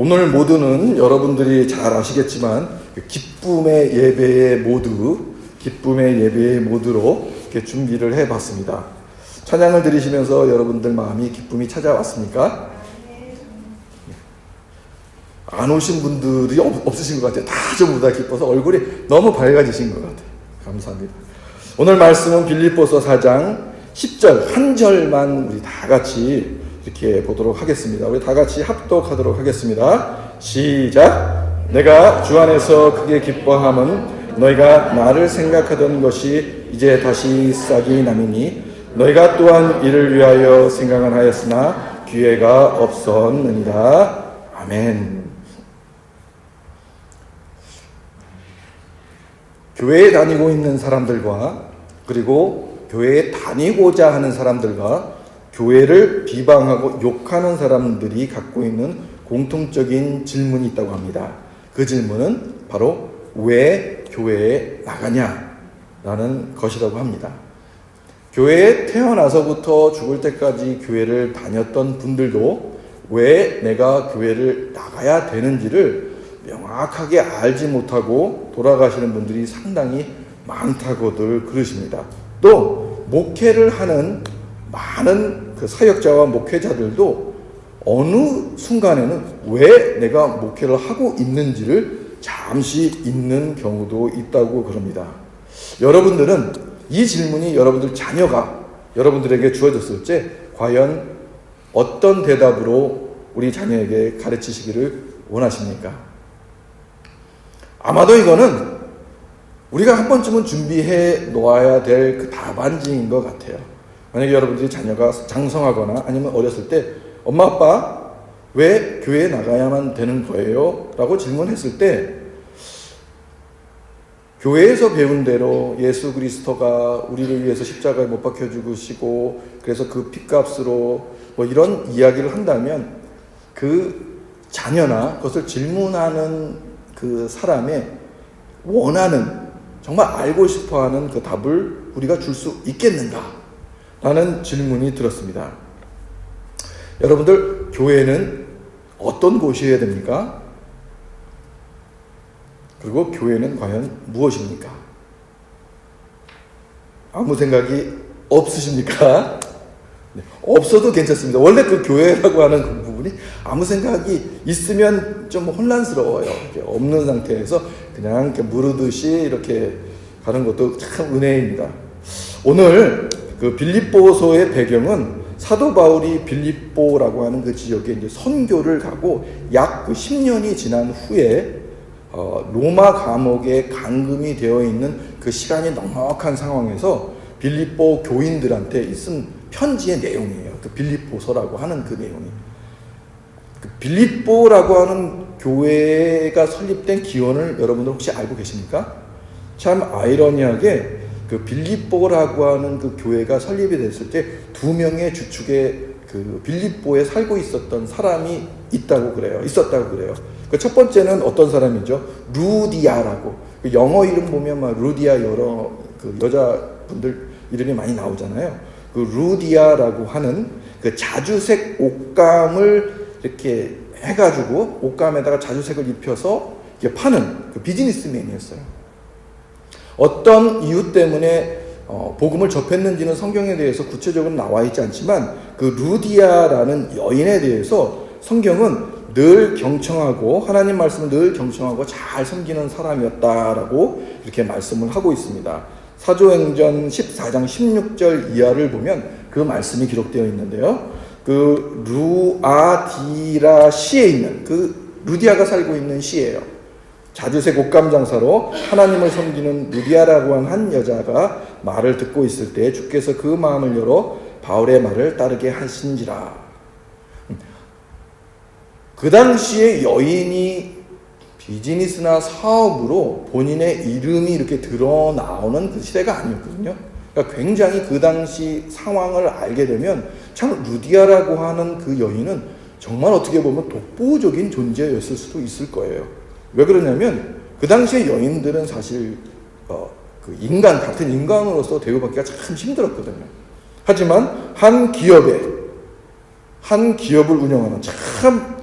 오늘 모두는 여러분들이 잘 아시겠지만 기쁨의 예배의 모드로 이렇게 준비를 해봤습니다. 찬양을 들으시면서 여러분들 마음이 기쁨이 찾아왔습니까? 안 오신 분들이 없으신 것 같아요. 다 전부 다 기뻐서 얼굴이 너무 밝아지신 것 같아요. 감사합니다. 오늘 말씀은 빌립보서 4장 10절 한 절만 우리 다 같이 이렇게 보도록 하겠습니다. 우리 다 같이 합독하도록 하겠습니다. 시작. 내가 주 안에서 크게 기뻐함은 너희가 나를 생각하던 것이 이제 다시 싹이 남이니 너희가 또한 이를 위하여 생각을 하였으나 기회가 없었느니라. 아멘. 교회에 다니고 있는 사람들과 그리고 교회에 다니고자 하는 사람들과 교회를 비방하고 욕하는 사람들이 갖고 있는 공통적인 질문이 있다고 합니다. 그 질문은 바로 왜 교회에 나가냐? 라는 것이라고 합니다. 교회에 태어나서부터 죽을 때까지 교회를 다녔던 분들도 왜 내가 교회를 나가야 되는지를 명확하게 알지 못하고 돌아가시는 분들이 상당히 많다고들 그러십니다. 또 목회를 하는 많은 그 사역자와 목회자들도 어느 순간에는 왜 내가 목회를 하고 있는지를 잠시 잊는 경우도 있다고 그럽니다. 여러분들은 이 질문이 여러분들 자녀가 여러분들에게 주어졌을 때 과연 어떤 대답으로 우리 자녀에게 가르치시기를 원하십니까? 아마도 이거는 우리가 한 번쯤은 준비해 놓아야 될 그 답안지인 것 같아요. 만약에 여러분들이 자녀가 장성하거나 아니면 어렸을 때 엄마 아빠 왜 교회에 나가야만 되는 거예요? 라고 질문했을 때 교회에서 배운 대로 예수 그리스도가 우리를 위해서 십자가에 못 박혀 죽으시고 그래서 그 핏값으로 뭐 이런 이야기를 한다면 그 자녀나 그것을 질문하는 그 사람의 원하는 정말 알고 싶어하는 그 답을 우리가 줄 수 있겠는가? 라는 질문이 들었습니다. 여러분들 교회는 어떤 곳이어야 됩니까? 그리고 교회는 과연 무엇입니까? 아무 생각이 없으십니까? 네, 없어도 괜찮습니다. 원래 그 교회라고 하는 그 부분이 아무 생각이 있으면 좀 혼란스러워요. 없는 상태에서 그냥 이렇게 무르듯이 이렇게 가는 것도 참 은혜입니다. 오늘 그 빌립보서의 배경은 사도 바울이 빌립보라고 하는 그 지역에 이제 선교를 가고 약 그 10년이 지난 후에 로마 감옥에 감금이 되어 있는 그 시간이 넉넉한 상황에서 빌립보 교인들한테 쓴 편지의 내용이에요. 그 빌립보서라고 하는 그 내용이. 그 빌립보라고 하는 교회가 설립된 기원을 여러분들 혹시 알고 계십니까? 참 아이러니하게 그 빌립보라고 하는 그 교회가 설립이 됐을 때 두 명의 주축에 그 빌립보에 살고 있었던 사람이 있었다고 그래요. 그 첫 번째는 어떤 사람이죠? 루디아라고. 그 영어 이름 보면 막 루디아 여러 그 여자분들 이름이 많이 나오잖아요. 그 루디아라고 하는 그 자주색 옷감을 이렇게 해가지고 옷감에다가 자주색을 입혀서 이렇게 파는 그 비즈니스맨이었어요. 어떤 이유 때문에 복음을 접했는지는 성경에 대해서 구체적으로 나와 있지 않지만 그 루디아라는 여인에 대해서 성경은 늘 경청하고 하나님 말씀을 늘 경청하고 잘 섬기는 사람이었다라고 이렇게 말씀을 하고 있습니다. 사도행전 14장 16절 이하를 보면 그 말씀이 기록되어 있는데요. 그 루아디라 시에 있는 그 루디아가 살고 있는 시예요. 자주색 옷감 장사로 하나님을 섬기는 루디아라고 한 여자가 말을 듣고 있을 때 주께서 그 마음을 열어 바울의 말을 따르게 하신지라. 그 당시에 여인이 비즈니스나 사업으로 본인의 이름이 이렇게 드러나오는 그 시대가 아니었거든요. 그러니까 굉장히 그 당시 상황을 알게 되면 참 루디아라고 하는 그 여인은 정말 어떻게 보면 독보적인 존재였을 수도 있을 거예요. 왜 그러냐면 그 당시에 여인들은 사실 그 같은 인간으로서 대우받기가 참 힘들었거든요. 하지만 한 기업을 운영하는 참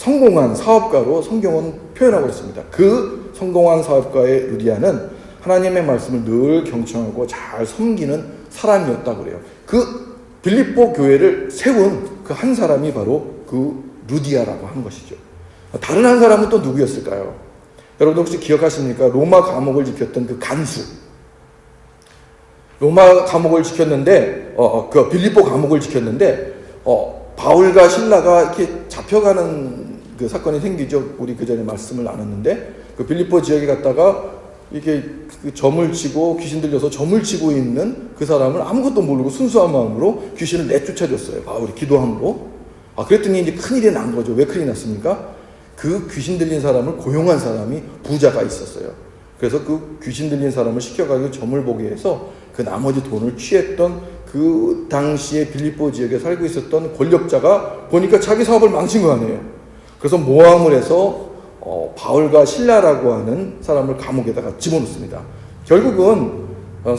성공한 사업가로 성경은 표현하고 있습니다. 그 성공한 사업가의 루디아는 하나님의 말씀을 늘 경청하고 잘 섬기는 사람이었다고 그래요. 그 빌립보 교회를 세운 그 한 사람이 바로 그 루디아라고 하는 것이죠. 다른 한 사람은 또 누구였을까요? 여러분 혹시 기억하십니까? 로마 감옥을 지켰던 그 간수. 로마 감옥을 지켰는데, 그 빌립보 감옥을 지켰는데, 바울과 실라가 이렇게 잡혀가는 그 사건이 생기죠. 우리 그 전에 말씀을 나눴는데, 그 빌립보 지역에 갔다가 이게 그 점을 치고 귀신 들려서 점을 치고 있는 그 사람을 아무것도 모르고 순수한 마음으로 귀신을 내쫓아줬어요. 바울이 기도함으로. 그랬더니 이제 큰일이 난 거죠. 왜 큰일이 났습니까? 그 귀신 들린 사람을 고용한 사람이 부자가 있었어요. 그래서 그 귀신 들린 사람을 시켜가지고 점을 보게 해서 그 나머지 돈을 취했던 그 당시에 빌립보 지역에 살고 있었던 권력자가 보니까 자기 사업을 망친 거 아니에요. 그래서 모함을 해서 바울과 실라라고 하는 사람을 감옥에다가 집어넣습니다. 결국은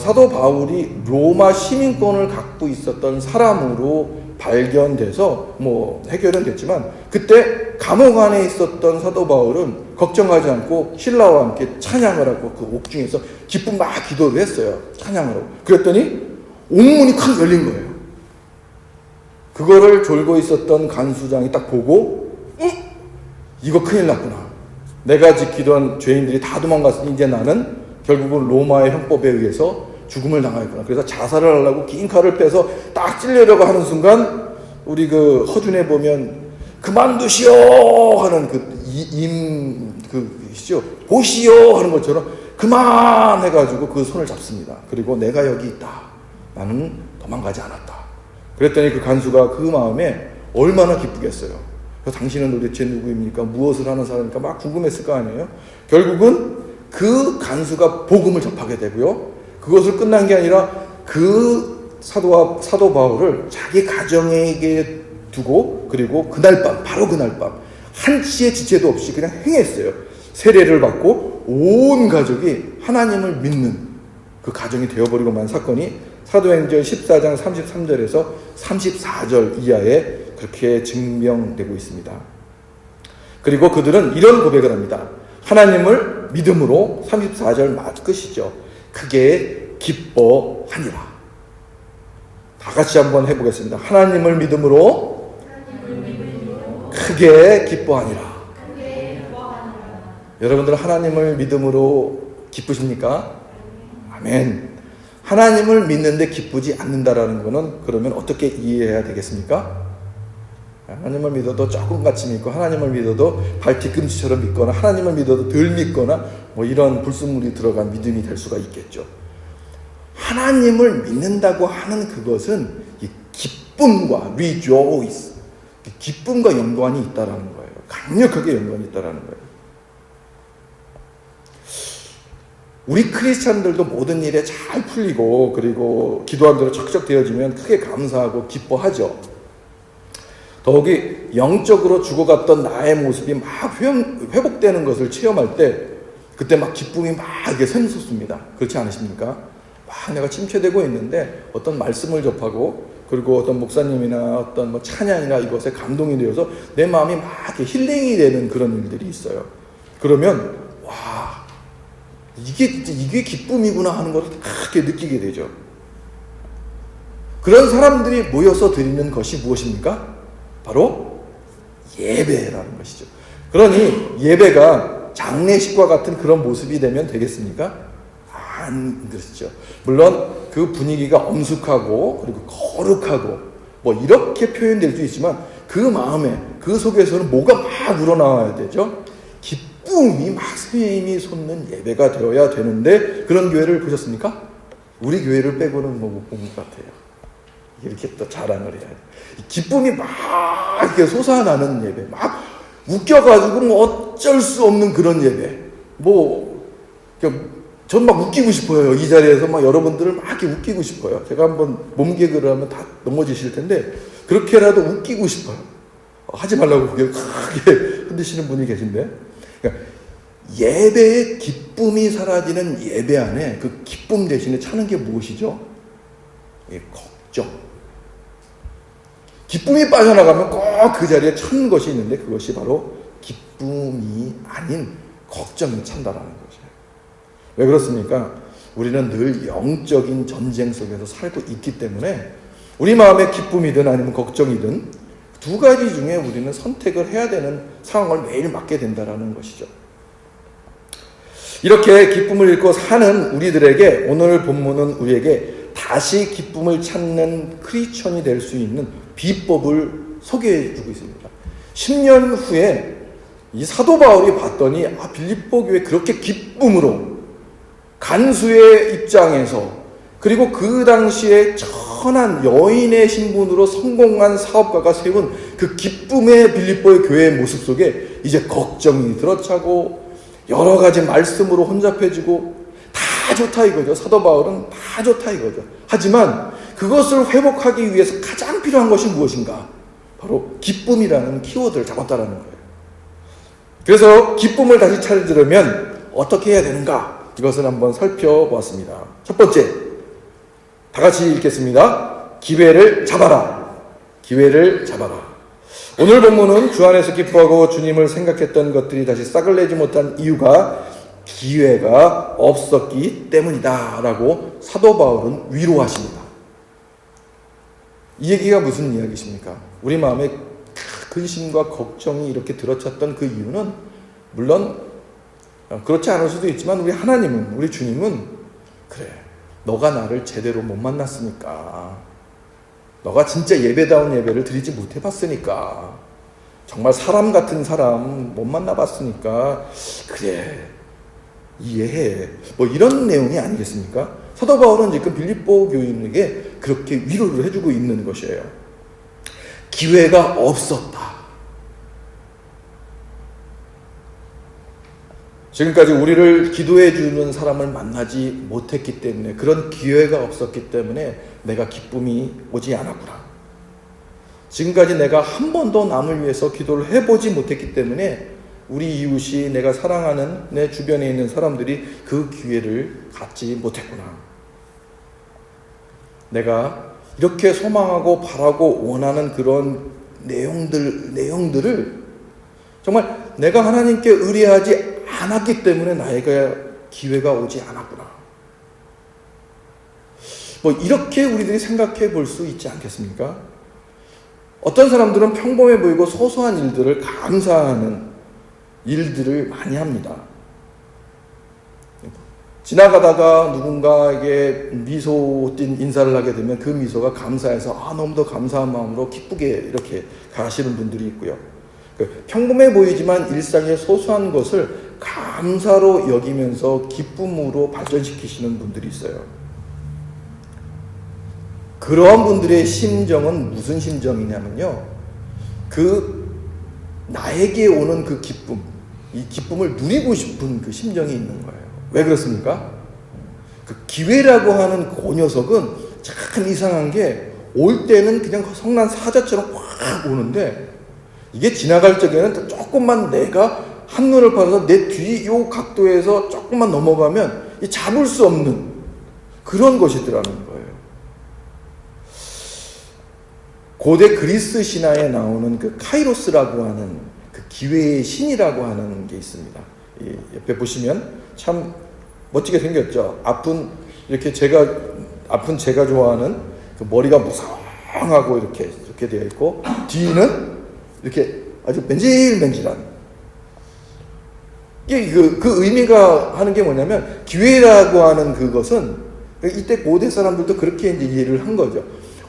사도 바울이 로마 시민권을 갖고 있었던 사람으로 발견돼서 뭐 해결은 됐지만, 그때 감옥 안에 있었던 사도 바울은 걱정하지 않고 신라와 함께 찬양을 하고 그 옥중에서 기쁨 막 기도를 했어요. 찬양을 하고. 그랬더니 옥문이 콱 열린 거예요. 그거를 졸고 있었던 간수장이 딱 보고 이거 큰일 났구나. 내가 지키던 죄인들이 다 도망갔으니 이제 나는 결국은 로마의 형법에 의해서 죽음을 당하였구나. 그래서 자살을 하려고 긴 칼을 빼서 딱 찔려려고 하는 순간, 우리 그 허준에 보면 그만두시오 하는 그시죠 보시오 하는 것처럼 그만해가지고 그 손을 잡습니다. 그리고 내가 여기 있다. 나는 도망가지 않았다. 그랬더니 그 간수가 그 마음에 얼마나 기쁘겠어요. 당신은 도대체 누구입니까? 무엇을 하는 사람입니까? 막 궁금했을 거 아니에요. 결국은 그 간수가 복음을 접하게 되고요. 그것을 끝난 게 아니라 그 사도 바울을 자기 가정에게 두고, 그리고 그날 밤, 바로 그날 밤 한치의 지체도 없이 그냥 행했어요. 세례를 받고 온 가족이 하나님을 믿는 그 가정이 되어버리고 만 사건이 사도행전 14장 33절에서 34절 이하에 그렇게 증명되고 있습니다. 그리고 그들은 이런 고백을 합니다. 하나님을 믿음으로, 34절 끝이죠. 크게 기뻐하니라. 다 같이 한번 해보겠습니다. 하나님을 믿음으로 크게 기뻐하니라. 여러분들 하나님을 믿음으로 기쁘십니까? 아멘. 하나님을 믿는데 기쁘지 않는다라는 것은 그러면 어떻게 이해해야 되겠습니까? 하나님을 믿어도 조금같이 믿고, 하나님을 믿어도 발 뒤꿈치처럼 믿거나, 하나님을 믿어도 덜 믿거나, 뭐 이런 불순물이 들어간 믿음이 될 수가 있겠죠. 하나님을 믿는다고 하는 그것은 이 기쁨과 rejoice, 기쁨과 연관이 있다라는 거예요. 강력하게 연관이 있다라는 거예요. 우리 크리스찬들도 모든 일에 잘 풀리고, 그리고 기도한 대로 척척 되어지면 크게 감사하고 기뻐하죠. 더욱이 영적으로 죽어갔던 나의 모습이 막 회복되는 것을 체험할 때, 그때 막 기쁨이 막 이렇게 샘솟습니다. 그렇지 않으십니까? 막 내가 침체되고 있는데 어떤 말씀을 접하고, 그리고 어떤 목사님이나 어떤 뭐 찬양이나 이것에 감동이 되어서 내 마음이 막 이렇게 힐링이 되는 그런 일들이 있어요. 그러면 와, 이게 기쁨이구나 하는 것을 크게 느끼게 되죠. 그런 사람들이 모여서 드리는 것이 무엇입니까? 바로 예배라는 것이죠. 그러니 예배가 장례식과 같은 그런 모습이 되면 되겠습니까? 안 그렇죠. 물론 그 분위기가 엄숙하고 그리고 거룩하고 뭐 이렇게 표현될 수 있지만, 그 마음에, 그 속에서는 뭐가 막 우러나와야 되죠? 기쁨이 막 샘이 솟는 예배가 되어야 되는데, 그런 교회를 보셨습니까? 우리 교회를 빼고는 뭐 못 본 것 같아요. 이렇게 또 자랑을 해야 돼. 기쁨이 막 이렇게 솟아나는 예배, 막 웃겨가지고 뭐 어쩔 수 없는 그런 예배. 전 막 웃기고 싶어요. 이 자리에서 막 여러분들을 막 이렇게 웃기고 싶어요. 제가 한번 몸개그를 하면 다 넘어지실 텐데, 그렇게라도 웃기고 싶어요. 하지 말라고 크게 흔드시는 분이 계신데, 그러니까 예배의 기쁨이 사라지는 예배 안에 그 기쁨 대신에 차는 게 무엇이죠? 걱정. 기쁨이 빠져나가면 꼭 그 자리에 찬 것이 있는데 그것이 바로 기쁨이 아닌 걱정이 찬다라는 것이에요. 왜 그렇습니까? 우리는 늘 영적인 전쟁 속에서 살고 있기 때문에 우리 마음에 기쁨이든 아니면 걱정이든 두 가지 중에 우리는 선택을 해야 되는 상황을 매일 맞게 된다는 것이죠. 이렇게 기쁨을 잃고 사는 우리들에게 오늘 본문은 우리에게 다시 기쁨을 찾는 크리스천이 될 수 있는 비법을 소개해 주고 있습니다. 10년 후에 이 사도 바울이 봤더니 빌립보 교회 그렇게 기쁨으로 간수의 입장에서 그리고 그 당시에 천한 여인의 신분으로 성공한 사업가가 세운 그 기쁨의 빌립보의 교회의 모습 속에 이제 걱정이 들어차고 여러 가지 말씀으로 혼잡해지고 다 좋다 이거죠. 사도 바울은 다 좋다 이거죠. 하지만 그것을 회복하기 위해서 가장 필요한 것이 무엇인가? 바로 기쁨이라는 키워드를 잡았다라는 거예요. 그래서 기쁨을 다시 찾으려면 어떻게 해야 되는가? 이것을 한번 살펴보았습니다. 첫 번째, 다 같이 읽겠습니다. 기회를 잡아라. 기회를 잡아라. 오늘 본문은 주 안에서 기뻐하고 주님을 생각했던 것들이 다시 싹을 내지 못한 이유가 기회가 없었기 때문이다 라고 사도 바울은 위로하십니다. 이 얘기가 무슨 이야기십니까? 우리 마음에 근심과 걱정이 이렇게 들어찼던 그 이유는 물론 그렇지 않을 수도 있지만 우리 하나님은, 우리 주님은 그래, 너가 나를 제대로 못 만났으니까, 너가 진짜 예배다운 예배를 드리지 못해봤으니까, 정말 사람 같은 사람 못 만나봤으니까 그래, 이해해. 뭐 이런 내용이 아니겠습니까? 사도 바울은 지금 빌립보 교인에게 그렇게 위로를 해주고 있는 것이에요. 기회가 없었다. 지금까지 우리를 기도해 주는 사람을 만나지 못했기 때문에, 그런 기회가 없었기 때문에 내가 기쁨이 오지 않았구나. 지금까지 내가 한 번도 남을 위해서 기도를 해보지 못했기 때문에 우리 이웃이, 내가 사랑하는 내 주변에 있는 사람들이 그 기회를 갖지 못했구나. 내가 이렇게 소망하고 바라고 원하는 그런 내용들을 정말 내가 하나님께 의뢰하지 않았기 때문에 나에게 기회가 오지 않았구나. 뭐 이렇게 우리들이 생각해 볼 수 있지 않겠습니까? 어떤 사람들은 평범해 보이고 소소한 일들을 감사하는 일들을 많이 합니다. 지나가다가 누군가에게 미소 띤 인사를 하게 되면 그 미소가 감사해서 너무도 감사한 마음으로 기쁘게 이렇게 가시는 분들이 있고요. 평범해 보이지만 일상의 소소한 것을 감사로 여기면서 기쁨으로 발전시키시는 분들이 있어요. 그러한 분들의 심정은 무슨 심정이냐면요, 나에게 오는 그 기쁨, 이 기쁨을 누리고 싶은 그 심정이 있는 거예요. 왜 그렇습니까? 그 기회라고 하는 그 녀석은 참 이상한 게, 올 때는 그냥 성난 사자처럼 확 오는데, 이게 지나갈 적에는 조금만 내가 한눈을 팔아서 내 뒤 요 각도에서 조금만 넘어가면 잡을 수 없는 그런 것이더라는 거예요. 고대 그리스 신화에 나오는 그 카이로스라고 하는 그 기회의 신이라고 하는 게 있습니다. 옆에 보시면 참 멋지게 생겼죠. 이렇게 아픈 제가 좋아하는 그 머리가 무성하고 이렇게 되어 있고, 뒤는 이렇게 아주 맨질맨질한. 이게 그 의미가 하는 게 뭐냐면, 기회라고 하는 그것은 이때 고대 사람들도 그렇게 이제 이해를 한 거죠.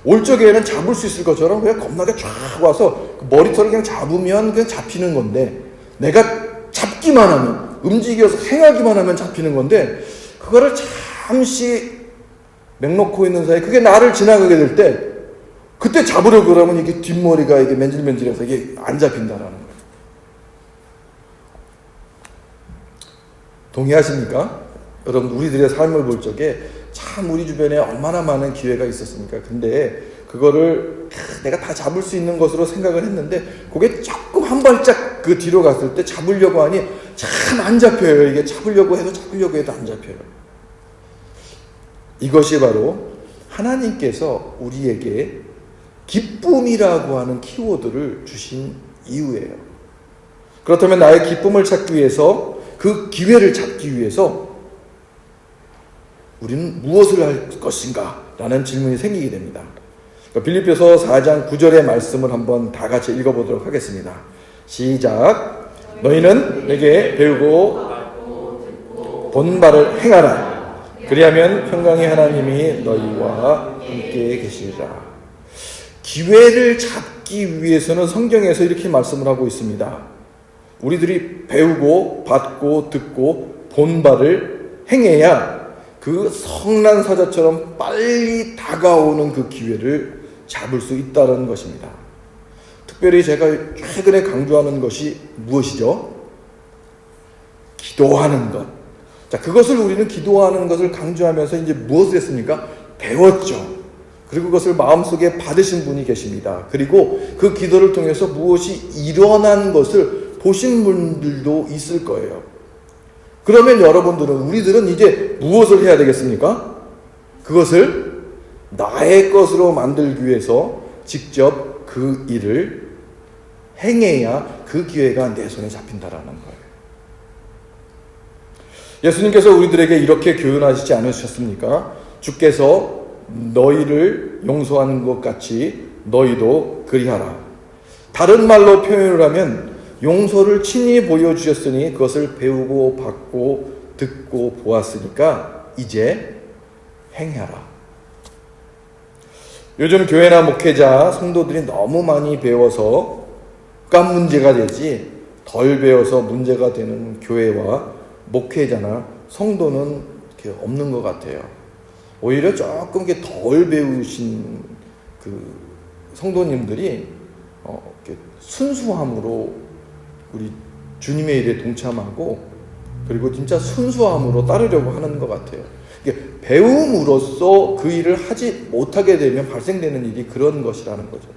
올 적에는 잡을 수 있을 것처럼 그냥 겁나게 쫙 와서 머리털을 그냥 잡으면 그냥 잡히는 건데, 내가 잡기만 하면, 움직여서 행하기만 하면 잡히는 건데, 그거를 잠시 맹놓고 있는 사이에 그게 나를 지나가게 될 때, 그때 잡으려고 그러면 이게 뒷머리가 이게 맨질맨질해서 이게 안 잡힌다라는 거예요. 동의하십니까? 여러분, 우리들의 삶을 볼 적에 참 우리 주변에 얼마나 많은 기회가 있었습니까? 근데 그거를 내가 다 잡을 수 있는 것으로 생각을 했는데, 그게 조금 한 발짝 그 뒤로 갔을 때 잡으려고 하니 참 안 잡혀요. 이게 잡으려고 해도 안 잡혀요. 이것이 바로 하나님께서 우리에게 기쁨이라고 하는 키워드를 주신 이유예요. 그렇다면 나의 기쁨을 찾기 위해서, 그 기회를 잡기 위해서 우리는 무엇을 할 것인가? 라는 질문이 생기게 됩니다. 빌립보서 4장 9절의 말씀을 한번 다 같이 읽어보도록 하겠습니다. 시작. 너희는 내게 배우고 본 바를 행하라. 그리하면 평강의 하나님이 너희와 함께 계시리라. 기회를 잡기 위해서는 성경에서 이렇게 말씀을 하고 있습니다. 우리들이 배우고 받고 듣고 본 바를 행해야 그 성난 사자처럼 빨리 다가오는 그 기회를 잡을 수 있다는 것입니다. 특별히 제가 최근에 강조하는 것이 무엇이죠? 기도하는 것. 자, 그것을 우리는 기도하는 것을 강조하면서 이제 무엇을 했습니까? 배웠죠. 그리고 그것을 마음속에 받으신 분이 계십니다. 그리고 그 기도를 통해서 무엇이 일어난 것을 보신 분들도 있을 거예요. 그러면 여러분들은, 우리들은 이제 무엇을 해야 되겠습니까? 그것을 나의 것으로 만들기 위해서 직접 그 일을 행해야 그 기회가 내 손에 잡힌다라는 거예요. 예수님께서 우리들에게 이렇게 교훈하시지 않으셨습니까? 주께서 너희를 용서하는 것 같이 너희도 그리하라. 다른 말로 표현을 하면 용서를 친히 보여주셨으니 그것을 배우고 받고 듣고 보았으니까 이제 행하라. 요즘 교회나 목회자, 성도들이 너무 많이 배워서 깜 문제가 되지 덜 배워서 문제가 되는 교회와 목회자나 성도는 이렇게 없는 것 같아요. 오히려 조금 이렇게 덜 배우신 그 성도님들이 이렇게 순수함으로 우리 주님의 일에 동참하고 그리고 진짜 순수함으로 따르려고 하는 것 같아요. 이게 배움으로써 그 일을 하지 못하게 되면 발생되는 일이 그런 것이라는 거죠.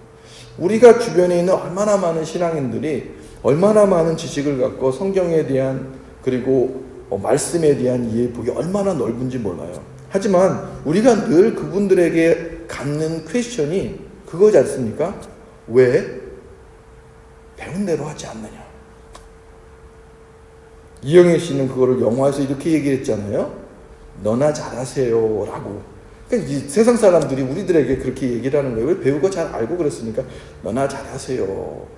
우리가 주변에 있는 얼마나 많은 신앙인들이 얼마나 많은 지식을 갖고 성경에 대한 그리고 말씀에 대한 이해폭이 얼마나 넓은지 몰라요. 하지만 우리가 늘 그분들에게 갖는 퀘스천이 그거지 않습니까? 왜 배운 대로 하지 않느냐? 이영애 씨는 그거를 영화에서 이렇게 얘기했잖아요. 너나 잘하세요 라고. 그러니까 이 세상 사람들이 우리들에게 그렇게 얘기를 하는 거예요. 왜 배우고 잘 알고 그랬으니까 너나 잘하세요.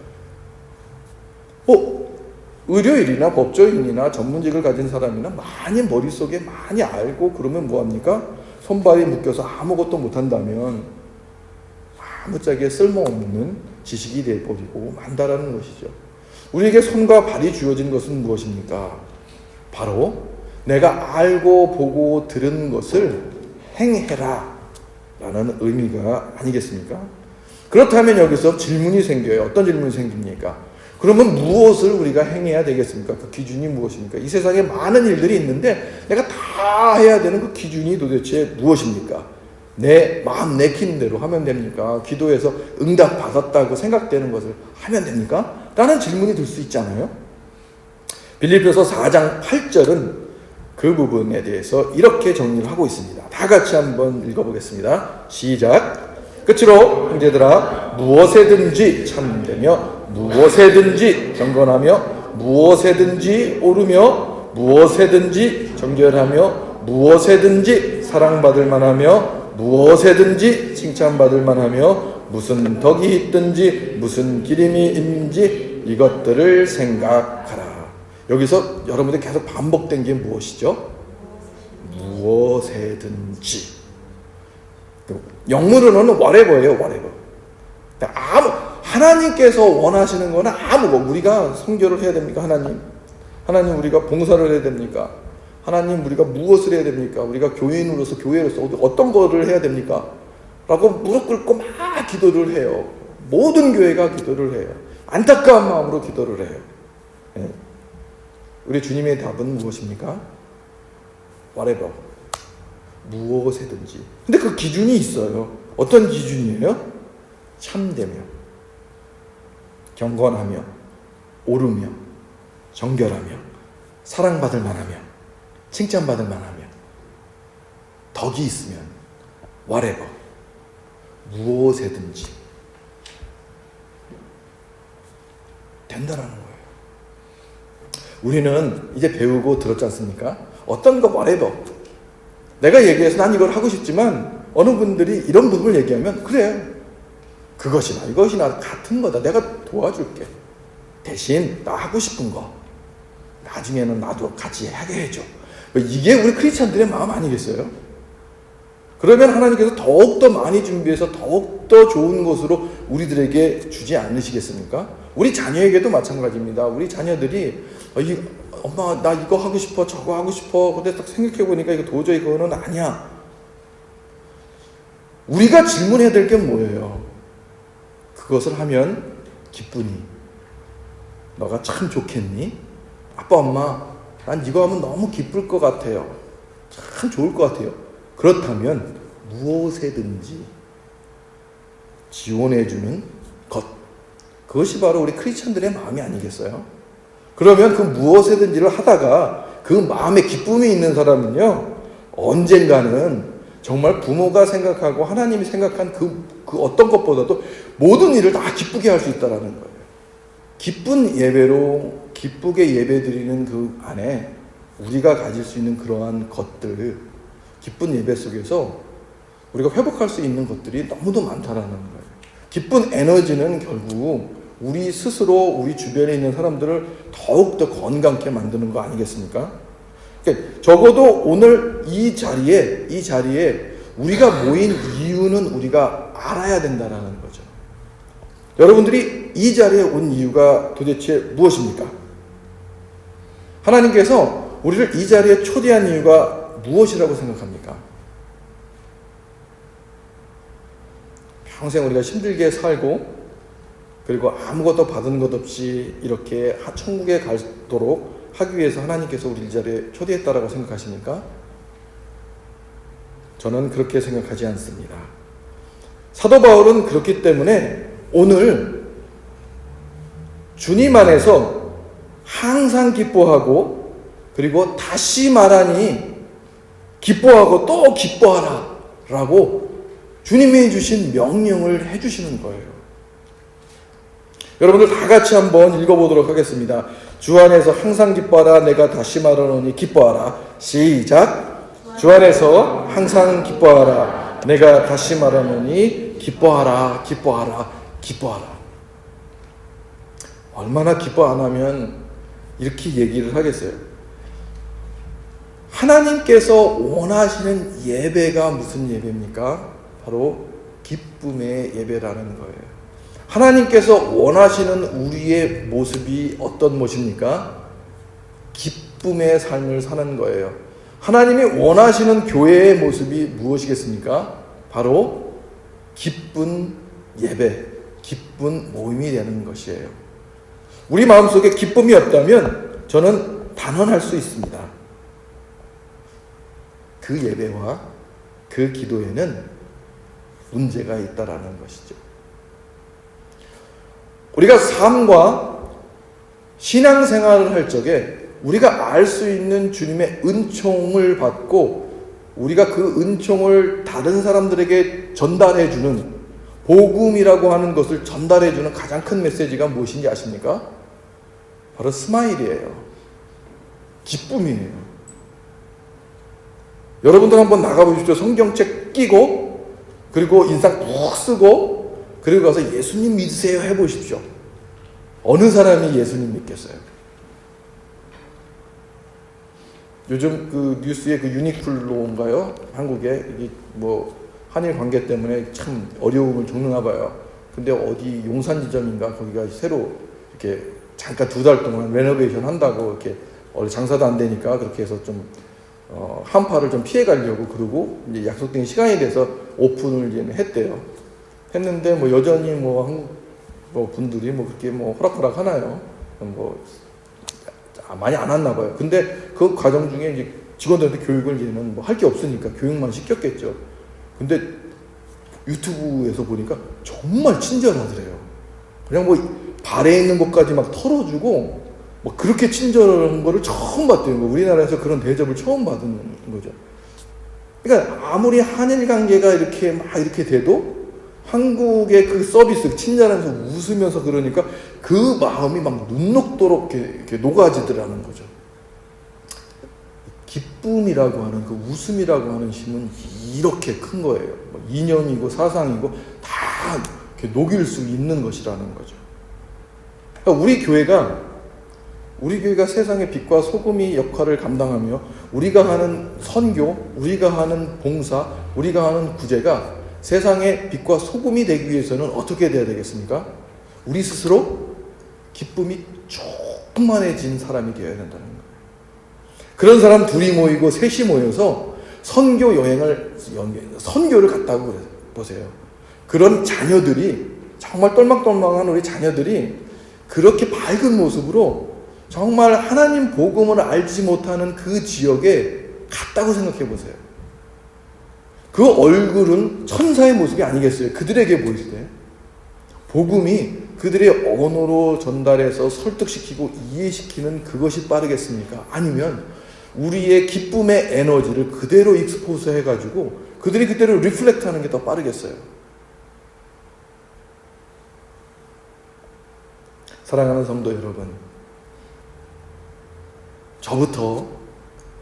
의료인이나 법조인이나 전문직을 가진 사람이나 많이 머릿속에 많이 알고 그러면 뭐합니까? 손발이 묶여서 아무것도 못한다면 아무짝에 쓸모없는 지식이 되어버리고 만다라는 것이죠. 우리에게 손과 발이 주어진 것은 무엇입니까? 바로 내가 알고 보고 들은 것을 행해라 라는 의미가 아니겠습니까? 그렇다면 여기서 질문이 생겨요. 어떤 질문이 생깁니까? 그러면 무엇을 우리가 행해야 되겠습니까? 그 기준이 무엇입니까? 이 세상에 많은 일들이 있는데 내가 다 해야 되는 그 기준이 도대체 무엇입니까? 내 마음 내키는 대로 하면 됩니까? 기도해서 응답 받았다고 생각되는 것을 하면 됩니까? 라는 질문이 들 수 있잖아요. 빌립보서 4장 8절은 그 부분에 대해서 이렇게 정리를 하고 있습니다. 다 같이 한번 읽어보겠습니다. 시작. 끝으로 형제들아, 무엇에든지 참되며 무엇에든지 경건하며 무엇에든지 오르며 무엇에든지 정결하며 무엇에든지 사랑받을 만하며 무엇에든지 칭찬받을 만하며 무슨 덕이 있든지 무슨 기림이 있는지 이것들을 생각하라. 여기서 여러분들 계속 반복된 게 무엇이죠? 무엇에든지. 영문으로는 whatever예요. whatever. 하나님께서 원하시는 거는 우리가 선교를 해야 됩니까? 하나님 우리가 봉사를 해야 됩니까? 하나님 우리가 무엇을 해야 됩니까? 우리가 교인으로서 교회로서 어떤 거를 해야 됩니까? 라고 무릎 꿇고 막 기도를 해요. 모든 교회가 기도를 해요. 안타까운 마음으로 기도를 해요. 네. 우리 주님의 답은 무엇입니까? whatever. 무엇이든지. 근데 그 기준이 있어요. 어떤 기준이에요? 참되며 경건하며 오르며 정결하며 사랑받을 만하며 칭찬받을 만하며 덕이 있으면 whatever 무엇이든지 된다라는 거예요. 우리는 이제 배우고 들었지 않습니까? 어떤 거 whatever. 내가 얘기해서 난 이걸 하고 싶지만 어느 분들이 이런 부분을 얘기하면 그래. 그것이나 이것이나 같은 거다. 내가 도와줄게. 대신 나 하고 싶은 거 나중에는 나도 같이 하게 해줘. 이게 우리 크리스찬들의 마음 아니겠어요? 그러면 하나님께서 더욱더 많이 준비해서 더욱더 좋은 것으로 우리들에게 주지 않으시겠습니까? 우리 자녀에게도 마찬가지입니다. 우리 자녀들이 엄마 나 이거 하고 싶어 저거 하고 싶어 근데 딱 생각해보니까 이거 도저히 그거는 아니야. 우리가 질문해야 될 게 뭐예요? 그것을 하면 기쁘니? 너가 참 좋겠니? 아빠 엄마 난 이거 하면 너무 기쁠 것 같아요. 참 좋을 것 같아요. 그렇다면 무엇에든지 지원해주는 것, 그것이 바로 우리 크리스천들의 마음이 아니겠어요? 그러면 그 무엇에든지를 하다가 그 마음에 기쁨이 있는 사람은요, 언젠가는 정말 부모가 생각하고 하나님이 생각한 그 어떤 것보다도 모든 일을 다 기쁘게 할 수 있다는 거예요. 기쁜 예배로 기쁘게 예배드리는 그 안에 우리가 가질 수 있는 그러한 것들, 기쁜 예배 속에서 우리가 회복할 수 있는 것들이 너무도 많다라는 거예요. 기쁜 에너지는 결국 우리 스스로 우리 주변에 있는 사람들을 더욱더 건강케 만드는 거 아니겠습니까? 그러니까 적어도 오늘 이 자리에 우리가 모인 이유는 우리가 알아야 된다는 거죠. 여러분들이 이 자리에 온 이유가 도대체 무엇입니까? 하나님께서 우리를 이 자리에 초대한 이유가 무엇이라고 생각합니까? 평생 우리가 힘들게 살고 그리고 아무것도 받은 것 없이 이렇게 천국에 가도록 하기 위해서 하나님께서 우리 이 자리에 초대했다라고 생각하십니까? 저는 그렇게 생각하지 않습니다. 사도 바울은 그렇기 때문에 오늘 주님 안에서 항상 기뻐하고 그리고 다시 말하니 기뻐하고 또 기뻐하라 라고 주님이 주신 명령을 해주시는 거예요. 여러분들 다 같이 한번 읽어보도록 하겠습니다. 주 안에서 항상 기뻐하라. 내가 다시 말하노니 기뻐하라. 시작. 주 안에서 항상 기뻐하라. 내가 다시 말하노니 기뻐하라. 기뻐하라. 기뻐하라. 얼마나 기뻐 안 하면 이렇게 얘기를 하겠어요. 하나님께서 원하시는 예배가 무슨 예배입니까? 바로 기쁨의 예배라는 거예요. 하나님께서 원하시는 우리의 모습이 어떤 모습입니까? 기쁨의 삶을 사는 거예요. 하나님이 원하시는 교회의 모습이 무엇이겠습니까? 바로 기쁜 예배, 기쁜 모임이 되는 것이에요. 우리 마음속에 기쁨이 없다면 저는 단언할 수 있습니다. 그 예배와 그 기도에는 문제가 있다라는 것이죠. 우리가 삶과 신앙생활을 할 적에 우리가 알 수 있는 주님의 은총을 받고 우리가 그 은총을 다른 사람들에게 전달해주는 복음이라고 하는 것을 전달해주는 가장 큰 메시지가 무엇인지 아십니까? 바로 스마일이에요. 기쁨이에요. 여러분들 한번 나가보십시오. 성경책 끼고 그리고 인상 푹 쓰고 그리고 가서 예수님 믿으세요 해보십시오. 어느 사람이 예수님 믿겠어요? 요즘 그 뉴스에 그 유니클로인가요? 한국에 이게 뭐 한일 관계 때문에 참 어려움을 겪나 봐요. 근데 어디 용산 지점인가 거기가 새로 이렇게 잠깐 2달 동안 레노베이션 한다고 이렇게 원래 장사도 안 되니까 그렇게 해서 좀 한파를 좀 피해 가려고 그러고 이제 약속된 시간이 돼서 오픈을 이제 했대요. 했는데 뭐 여전히 뭐 한국 뭐 분들이 뭐 그렇게 뭐 호락호락 하나요? 뭐 많이 안 왔나 봐요. 근데 그 과정 중에 이제 직원들한테 교육을 얘는 뭐 할 게 없으니까 교육만 시켰겠죠. 근데 유튜브에서 보니까 정말 친절하더래요. 그냥 뭐 발에 있는 것까지 막 털어주고 뭐 그렇게 친절한 거를 처음 봤대요. 우리나라에서 그런 대접을 처음 받은 거죠. 그러니까 아무리 한일 관계가 이렇게 막 이렇게 돼도 한국의 그 서비스, 친절하면서 웃으면서 그러니까 그 마음이 막 눈 녹도록 이렇게 녹아지더라는 거죠. 기쁨이라고 하는 그 웃음이라고 하는 힘은 이렇게 큰 거예요. 이념이고 사상이고 다 이렇게 녹일 수 있는 것이라는 거죠. 그러니까 우리 교회가 세상의 빛과 소금이 역할을 감당하며 우리가 하는 선교, 우리가 하는 봉사, 우리가 하는 구제가 세상의 빛과 소금이 되기 위해서는 어떻게 돼야 되겠습니까? 우리 스스로 기쁨이 충만해진 사람이 되어야 된다는 거예요. 그런 사람 둘이 모이고 셋이 모여서 선교를 갔다고 보세요. 그런 자녀들이, 정말 똘망똘망한 우리 자녀들이 그렇게 밝은 모습으로 정말 하나님 복음을 알지 못하는 그 지역에 갔다고 생각해 보세요. 그 얼굴은 천사의 모습이 아니겠어요? 그들에게 보일 때 복음이 그들의 언어로 전달해서 설득시키고 이해시키는 그것이 빠르겠습니까? 아니면 우리의 기쁨의 에너지를 그대로 익스포즈 해가지고 그들이 그대로 리플렉트 하는 게 더 빠르겠어요? 사랑하는 성도 여러분, 저부터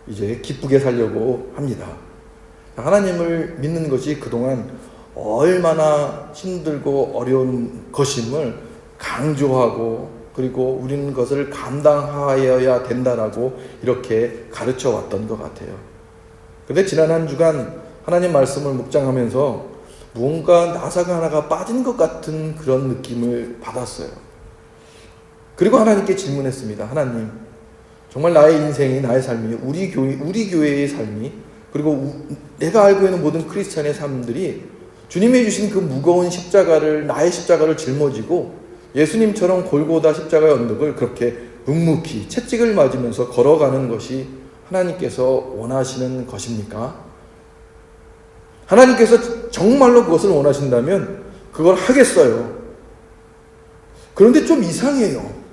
이제 기쁘게 살려고 합니다. 하나님을 믿는 것이 그동안 얼마나 힘들고 어려운 것임을 강조하고, 그리고 우리는 그것을 감당하여야 된다라고 이렇게 가르쳐 왔던 것 같아요. 그런데 지난 한 주간 하나님 말씀을 묵상하면서 무언가 나사가 하나가 빠진 것 같은 그런 느낌을 받았어요. 그리고 하나님께 질문했습니다. 하나님, 정말 나의 인생이, 나의 삶이, 우리 교회의 삶이, 그리고 내가 알고 있는 모든 크리스찬의 삶들이 주님이 주신 그 무거운 십자가를, 나의 십자가를 짊어지고 예수님처럼 골고다 십자가의 언덕을 그렇게 묵묵히 채찍을 맞으면서 걸어가는 것이 하나님께서 원하시는 것입니까? 하나님께서 정말로 그것을 원하신다면 그걸 하겠어요. 그런데 좀 이상해요.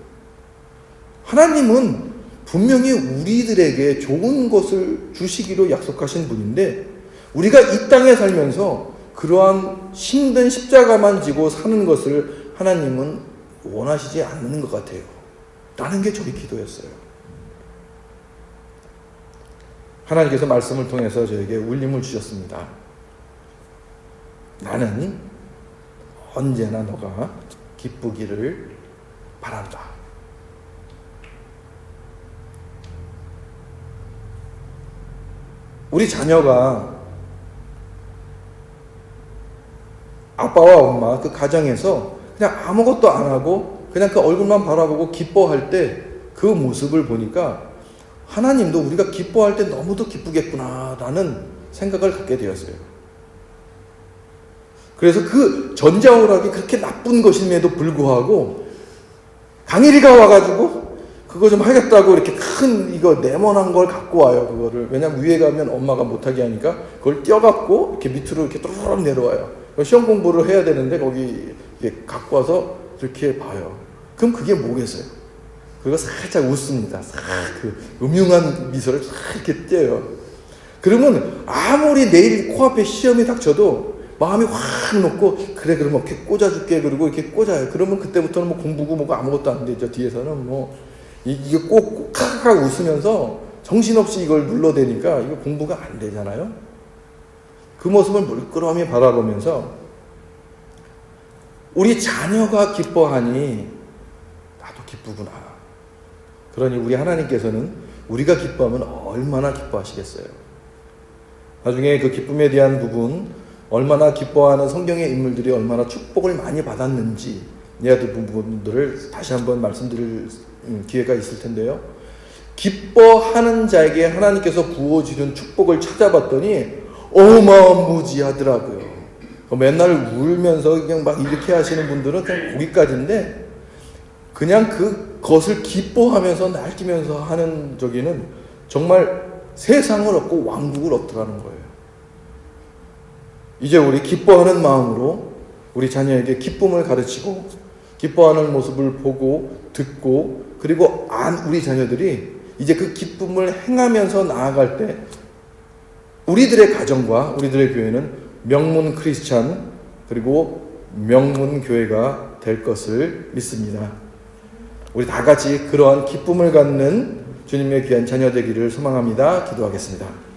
하나님은 분명히 우리들에게 좋은 것을 주시기로 약속하신 분인데 우리가 이 땅에 살면서 그러한 힘든 십자가만 지고 사는 것을 하나님은 원하시지 않는 것 같아요. 라는 게 저희 기도였어요. 하나님께서 말씀을 통해서 저에게 울림을 주셨습니다. 나는 언제나 너가 기쁘기를 바란다. 우리 자녀가 아빠와 엄마 그 가정에서 그냥 아무것도 안 하고 그냥 그 얼굴만 바라보고 기뻐할 때 그 모습을 보니까 하나님도 우리가 기뻐할 때 너무도 기쁘겠구나 라는 생각을 갖게 되었어요. 그래서 그 전자오락이 그렇게 나쁜 것임에도 불구하고 강일이가 와가지고 그거 좀 하겠다고 이렇게 큰 이거 네모난 걸 갖고 와요. 그거를. 왜냐면 위에 가면 엄마가 못하게 하니까 그걸 떼어갖고 이렇게 밑으로 이렇게 또르륵 내려와요. 시험 공부를 해야 되는데 거기 갖고 와서 이렇게 봐요. 그럼 그게 뭐겠어요? 그거 살짝 웃습니다. 그 음흉한 미소를 싹 이렇게 떼요. 그러면 아무리 내일 코앞에 시험이 닥쳐도 마음이 확 놓고 그래 그럼 이렇게 꽂아줄게 그러고 이렇게 꽂아요. 그러면 그때부터는 뭐 공부고 뭐고 아무것도 안 되죠. 뒤에서는 뭐 이게 꼭 칵칵 웃으면서 정신없이 이걸 눌러대니까 이거 공부가 안 되잖아요. 그 모습을 물끄러미 바라보면서 우리 자녀가 기뻐하니 나도 기쁘구나. 그러니 우리 하나님께서는 우리가 기뻐하면 얼마나 기뻐하시겠어요. 나중에 그 기쁨에 대한 부분, 얼마나 기뻐하는 성경의 인물들이 얼마나 축복을 많이 받았는지 이 부분들을 다시 한번 말씀드릴 기회가 있을 텐데요. 기뻐하는 자에게 하나님께서 부어주는 축복을 찾아봤더니 어마무지하더라고요. 맨날 울면서 그냥 막 이렇게 하시는 분들은 그냥 거기까지인데 그냥 그것을 기뻐하면서 날뛰면서 하는 저기는 정말 세상을 얻고 왕국을 얻더라는 거예요. 이제 우리 기뻐하는 마음으로 우리 자녀에게 기쁨을 가르치고 기뻐하는 모습을 보고 듣고 그리고 우리 자녀들이 이제 그 기쁨을 행하면서 나아갈 때 우리들의 가정과 우리들의 교회는 명문 크리스찬 그리고 명문교회가 될 것을 믿습니다. 우리 다 같이 그러한 기쁨을 갖는 주님의 귀한 자녀 되기를 소망합니다. 기도하겠습니다.